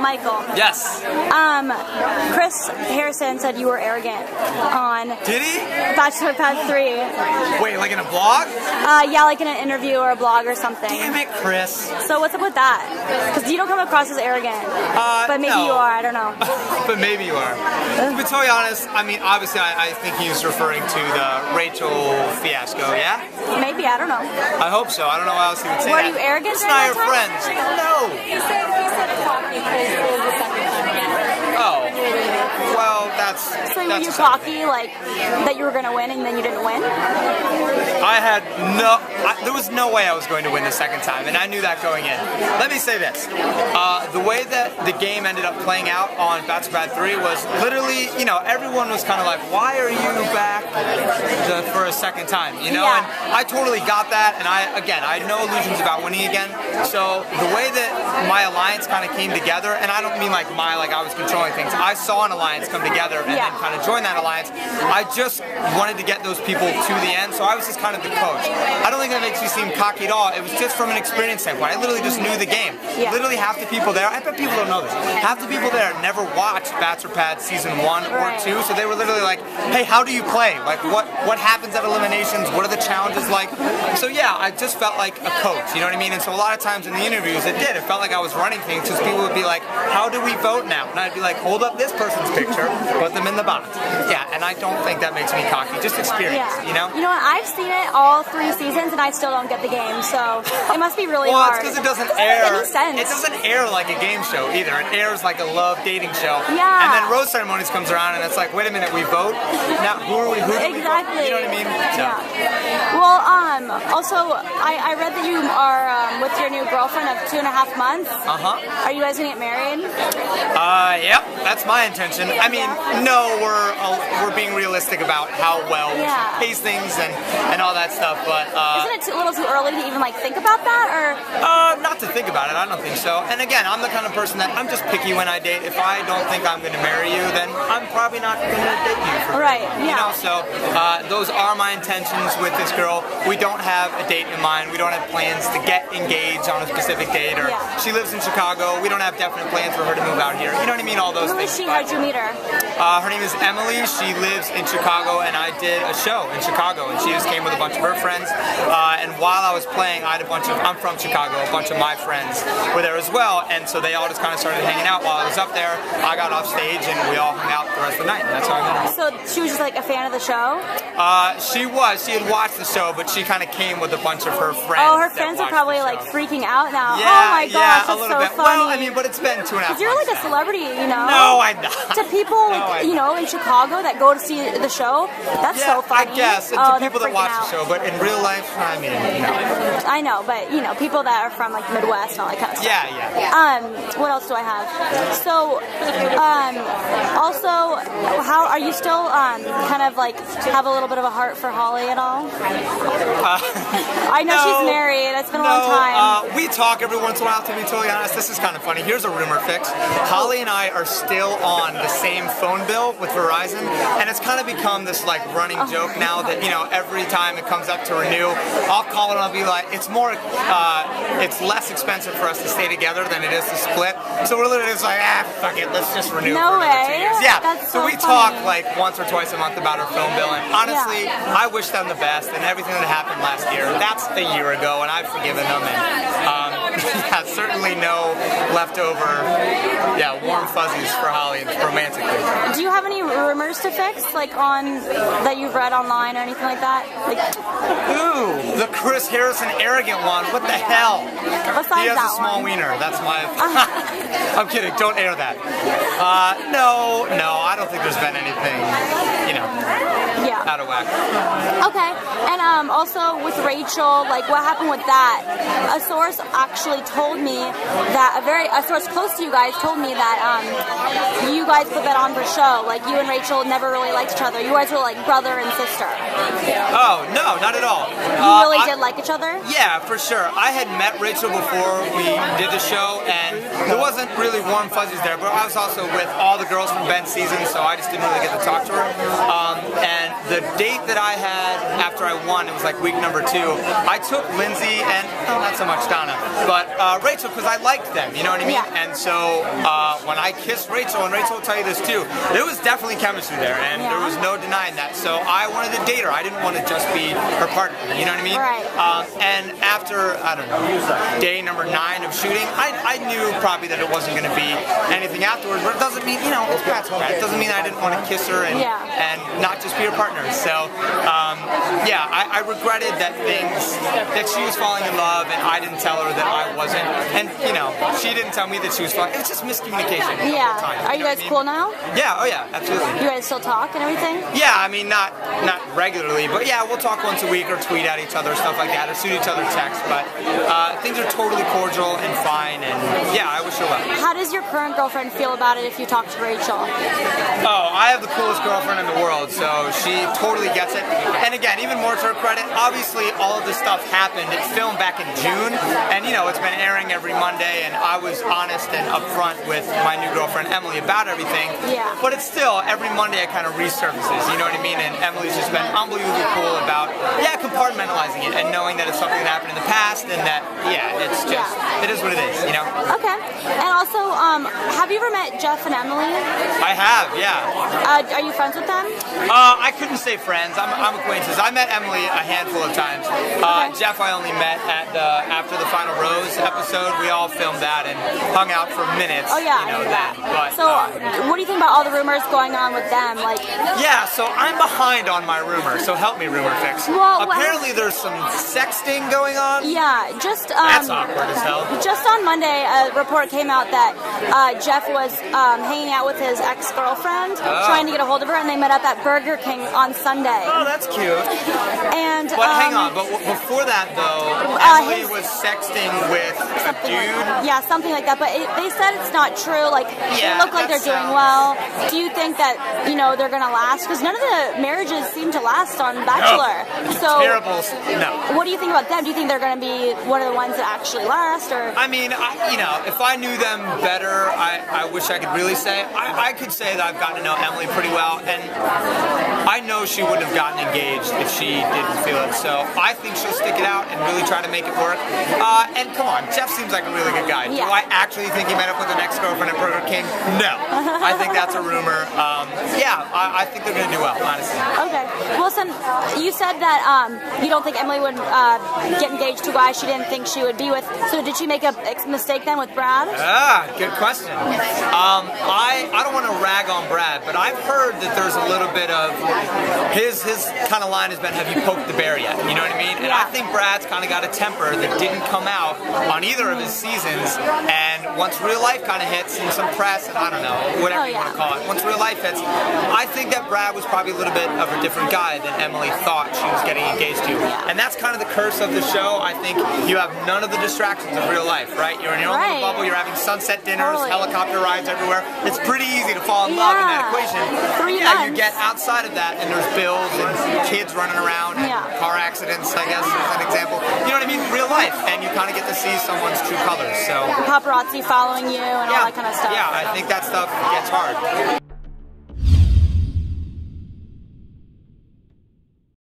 Michael. Yes. Chris Harrison said you were arrogant on Did he? Bachelor Pad 3. Wait, like in a blog? Yeah, like in an interview or a blog or something. Damn it, Chris. So what's up with that? Because you don't come across as arrogant. But maybe no. you are, I don't know. But maybe you are. To be totally honest, I mean, obviously I think he's referring to the Rachel fiasco, yeah? Maybe, I don't know. I hope so. I don't know how else he would say Were that. you arrogant It's during not that your time? friends. No. He said it cocky because it was the second time. Oh. Well, that's... So were you cocky, like, that you were going to win and then you didn't win? I had no... there was no way I was going to win the second time, and I knew that going in. Let me say this. The way that the game ended up playing out on Bachelor Pad 3 was literally, you know, everyone was kind of like, why are you back for a second time, you know? Yeah. And I totally got that, and I had no illusions about winning again. So the way that my alliance kind of came together, and I don't mean like I was controlling things. I saw an alliance come together and then kind of join that alliance. I just wanted to get those people to the end, so I was just kind of the coach. I don't think that makes you seem cocky at all. It was just from an experience standpoint. I literally just knew the game. Yeah. Literally half the people there, I bet people don't know this, half the people there never watched Bachelor Pad Season 1 or 2, so they were literally like, hey, how do you play? Like, what happens at eliminations? What are the challenges like? So yeah, I just felt like a coach, you know what I mean? And so a lot of times in the interviews, it felt like I was running things, because people would be like, how do we vote now? And I'd be like, hold up this person's picture, put them in the box. Yeah, and I don't think that makes me cocky, just experience, you know? You know what, I've seen it all 3 seasons and I still don't get the game, so it must be really hard. Well, it's because it doesn't air. Make any sense. It doesn't air like a game show either. It airs like a love dating show. Yeah. And then Rose Ceremonies comes around and it's like, wait a minute, we vote? Now, who do we vote? Exactly. You know what I mean? So. Yeah. Well, also, I read that you are with your new girlfriend of 2.5 months. Are you guys gonna get married? Yep, that's my intention. I mean, no, we're being realistic about how well we should pace things and all that stuff, but isn't it a little too early to even like think about that, or? Not to think about it. I don't think so. And again, I'm the kind of person that I'm just picky when I date. If I don't think I'm going to marry you, then I'm probably not going to date you. You know, so those are my intentions with this girl. We don't have a date in mind. We don't have plans to get engaged on a specific date, or she lives in Chicago. We don't have definite plans for her to move out here. You know what I mean? All those things. Who is she? How'd you meet her? Her name is Emily. She lives in Chicago, and I did a show in Chicago, and she just came with a bunch of her friends. And while I was playing, I had I'm from Chicago, a bunch of my friends were there as well, and so they all just kind of started hanging out while I was up there. I got off stage, and we all hung out the rest of the night, and that's how I met her. So she was just like a fan of the show? She was. She had watched the show, but she kind of came with a bunch of her friends. Oh, her friends are probably like freaking out now. Yeah, oh my gosh, a little that's bit. so funny. Well, I mean, but it's been 2.5 months. You're like a celebrity, you know? No, I'm not. To people, you know, in Chicago that go to see the show, that's so funny. I guess. And to people that watch the show, but in real life, I mean, no. I know, but you know, people that are from like the Midwest and all that kind of stuff. Yeah. What else do I have? So, also, how are you still kind of like have a little bit of a heart for Holly at all? I know she's married. It's been a long time. We talk every once in a while, to be totally honest. This is kind of funny. Here's a rumor fix. Holly and I are still on the same phone bill with Verizon, and it's kind of become this like running joke now that, you know, every time it comes up to renew, I'll call her and I'll be like, it's less expensive for us to stay together than it is to split. So we're literally just like, fuck it, let's just renew for another 2 years. Yeah. That's so we funny. talk like once or twice a month about our phone bill, and honestly, I wish them the best, and everything that happened last year, that's a year ago, and I've forgiven them, and certainly no leftover, warm fuzzies for Holly romantically. Do you have any rumors to fix, like on that you've read online or anything like that? Like, ooh, the Chris Harrison arrogant one. What the hell? Besides he has a small wiener. That's my. I'm kidding. Don't air that. No, I don't think there's been anything, you know, out of whack. Okay, and also with Rachel, like what happened with that? A source actually told me that a source close to you guys told me that you guys put that on for show. Like you and Rachel never really liked each other. You guys were like brother and sister. Oh no, not at all. You really did like each other? Yeah, for sure. I had met Rachel before we did the show, and there wasn't really warm fuzzies there, but I was also with all the girls from Ben's season, so I just didn't really get to talk to her. And the date that I had after I won, it was like week number 2, I took Lindsay and, not so much Donna, but Rachel, because I liked them, you know what I mean? Yeah. And so when I kissed Rachel, and Rachel will tell you this too, there was definitely chemistry there, and there was no denying that. So I wanted to date her. I didn't want to just be her partner, you know what I mean? Right. And after, I don't know, day number 9 of shooting, I knew probably that it wasn't going to be anything afterwards, but it doesn't mean, you know, it's Pat's Pat. It doesn't mean I didn't want to kiss her and not just be her partner. So, yeah, I regretted that she was falling in love and I didn't tell her that I wasn't. And, you know, she didn't tell me that she was falling. It's just miscommunication. Yeah. Time, Are you guys cool now? Yeah, oh yeah, absolutely. You guys still talk and everything? Yeah, I mean, not regularly, but yeah, we'll talk once a week or tweet at each other, stuff like that, or shoot each other texts, but things are totally cordial and fine, and yeah, I wish her well. How does your current girlfriend feel about it if you talk to Rachel? Oh, I have the coolest girlfriend in the world, so she totally gets it. And again, even more to her credit, obviously all of this stuff happened. It filmed back in June, and you know, it's been airing every Monday, and I was honest and upfront with my new girlfriend Emily about everything. Yeah. But it's still, every Monday it kind of resurfaces, you know what I mean? And Emily's just been unbelievably cool about, compartmentalizing it and knowing that it's something that happened in the past, and that, it's just, it is what it is, you know? Okay. And also, have you ever met Jeff and Emily? I have, yeah. Are you friends with them? I couldn't say friends. I'm acquaintances. I met Emily a handful of times. Jeff I only met at after the Final Rose episode. We all filmed that and hung out for minutes. Oh yeah, you know, I knew that. But, so, what do you think about all the rumors going on with them? Like, yeah, so I'm behind on my rumor. So help me, RumorFix. Well, apparently there's some sexting going on. Yeah, just that's awkward as hell. Just on Monday, a report came out that Jeff was hanging out with his ex-girlfriend, trying to get a hold of her, and they met up at Burger King on Sunday. Oh, that's cute. And but hang on, but before that though, Emily was sexting with a dude. Yeah, something like that. But they said it's not true. Like they look like they're doing well. Do you think that they're gonna last? Because none of the marriages seem to last on Bachelor. No. So terrible. No. What do you think about them? Do you think they're gonna be one of the ones that actually last? Or I mean, if I knew them better, I wish I could really say. I could say that I've gotten to know Emily pretty well, and I know she wouldn't have gotten engaged if she didn't feel it. So I think she'll stick it out and really try to make it work. And come on, Jeff seems like a really good guy. Yeah. Do I actually think he met up with an ex-girlfriend at Burger King? No. I think that's a rumor. I think they're going to do well, honestly. Okay. Wilson, you said that you don't think Emily would get engaged to a guy she didn't think she would be with. So did she make a mistake then with Brad? Good question. I don't want to rag on Brad, but I've heard that there's a little bit of his kind of line has been, have you poked the bear yet? You know what I mean? And I think Brad's kind of got a temper that didn't come out on either of his seasons, and once real life kind of hits and some press and I don't know, whatever you want to call it, once real life hits, I think that Brad was probably a little bit of a different guy than Emily thought she was getting engaged to. And that's kind of the curse of the show. I think you have none of the distractions of real life, right? You're in your own little bubble, you're having sunset dinners, helicopter rides everywhere. It's pretty easy to fall in love in that equation. You get outside of that and there's bills and kids running around and car accidents, I guess, is an example. You know what I mean? Real life. And you kind of get to see someone's true colors. So paparazzi following you and all that kind of stuff. Yeah, I think that stuff gets hard.